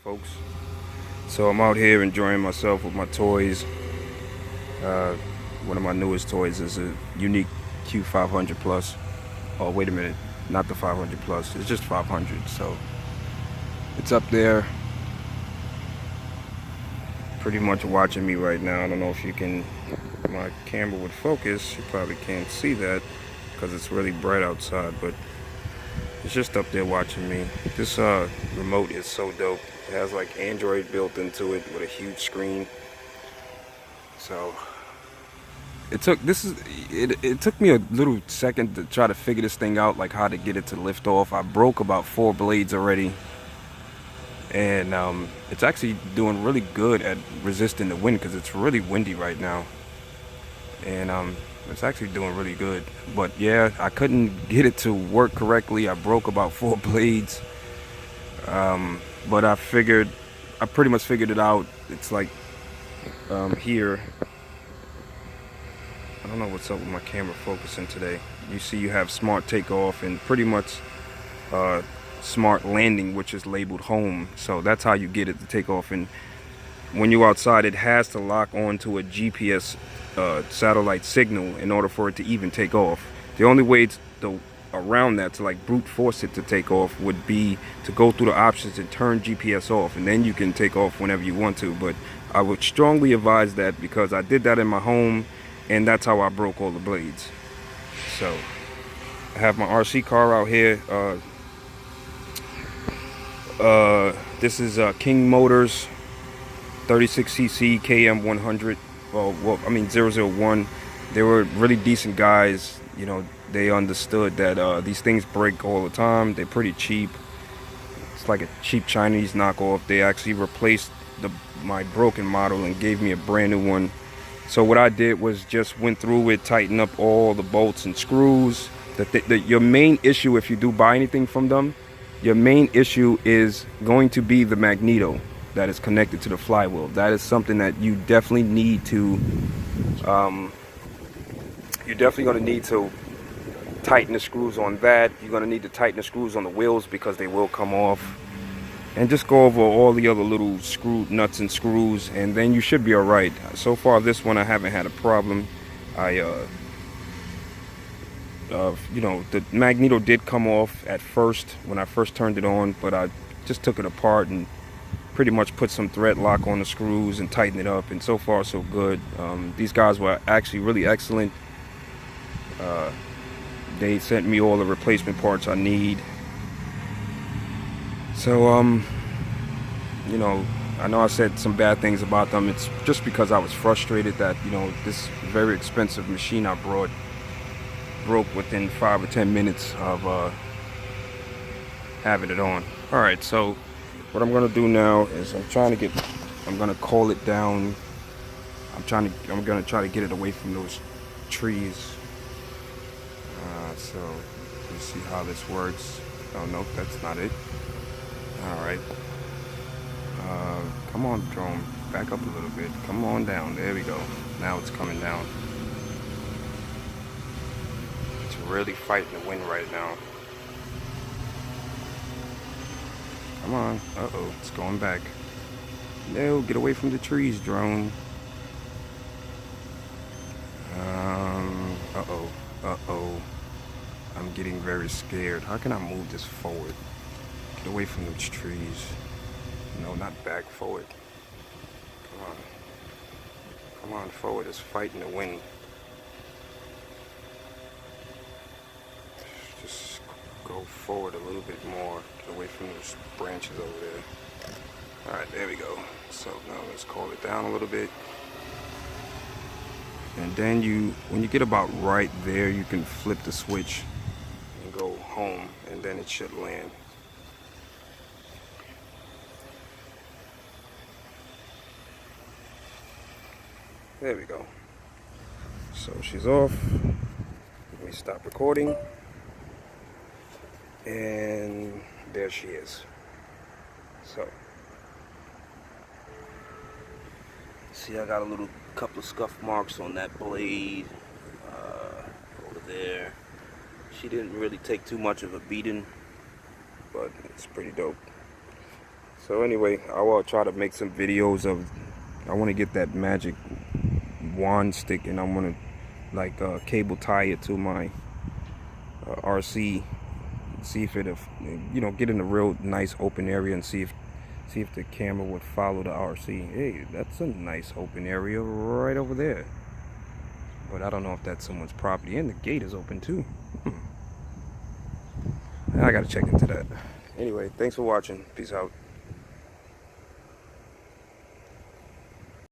folks. So I'm out here enjoying myself with my toys. One of my newest toys is a Yuneec Q500 Plus. Oh, wait a minute, not the 500 Plus, it's just 500. So it's up there, pretty much watching me right now. I don't know if you can, my camera would focus. You probably can't see that because it's really bright outside, but it's just up there watching me. This remote is so dope. It has like Android built into it with a huge screen. So it took me a little second to try to figure this thing out, like how to get it to lift off. I broke about 4 blades already, and it's actually doing really good at resisting the wind because it's really windy right now, and it's actually doing really good. But yeah, I couldn't get it to work correctly. I broke about 4 blades, but I pretty much figured it out. It's like here, I don't know what's up with my camera focusing today. You see you have smart takeoff and pretty much smart landing, which is labeled home. So that's how you get it to take off. And when you're outside, it has to lock onto a GPS satellite signal in order for it to even take off. The only way around that, to like brute force it to take off, would be to go through the options and turn GPS off, and then you can take off whenever you want to. But I would strongly advise that, because I did that in my home, and that's how I broke all the blades. So I have my RC car out here. This is King Motors 36cc KM100. Well, I mean 001. They were really decent guys. You know, they understood that these things break all the time. They're pretty cheap. It's like a cheap Chinese knockoff. They actually replaced my broken model and gave me a brand new one. So what I did was just went through it, tightened up all the bolts and screws. Your main issue, if you do buy anything from them, your main issue is going to be the magneto that is connected to the flywheel. That is something that you definitely need to, you're definitely going to need to tighten the screws on that. You're going to need to tighten the screws on the wheels because they will come off. And just go over all the other little screw nuts and screws, and then you should be all right. So far, this one I haven't had a problem. You know, the magneto did come off at first when I first turned it on, but I just took it apart and pretty much put some thread lock on the screws and tightened it up, and so far so good. These guys were actually really excellent. They sent me all the replacement parts I need. So you know, I know I said some bad things about them. It's just because I was frustrated that, you know, this very expensive machine I brought broke within 5 or 10 minutes of having it on. All right, so what I'm gonna do now is I'm gonna call it down. I'm gonna try to get it away from those trees. So let's see how this works. Oh no, that's not it. All right. Come on, drone. Back up a little bit. Come on down. There we go. Now it's coming down. It's really fighting the wind right now. Come on. Uh-oh. It's going back. No, get away from the trees, drone. Uh-oh. Uh-oh. I'm getting very scared. How can I move this forward? Get away from those trees. No, not back, forward. Come on. Come on, forward. It's fighting the wind. Just go forward a little bit more. Get away from those branches over there. Alright, there we go. So now let's call it down a little bit. And then when you get about right there, you can flip the switch and go home, and then it should land. There we go. So she's off. Let me stop recording. And there she is. So, see, I got a couple of scuff marks on that blade over there. She didn't really take too much of a beating, but it's pretty dope. So anyway, I will try to make some videos of, I want to get that magic wand stick, and I'm going to like cable tie it to my RC, see if it, you know, get in a real nice open area and see if the camera would follow the RC. Hey, that's a nice open area right over there. But I don't know if that's someone's property, and the gate is open too. I gotta check into that. Anyway, thanks for watching. Peace out.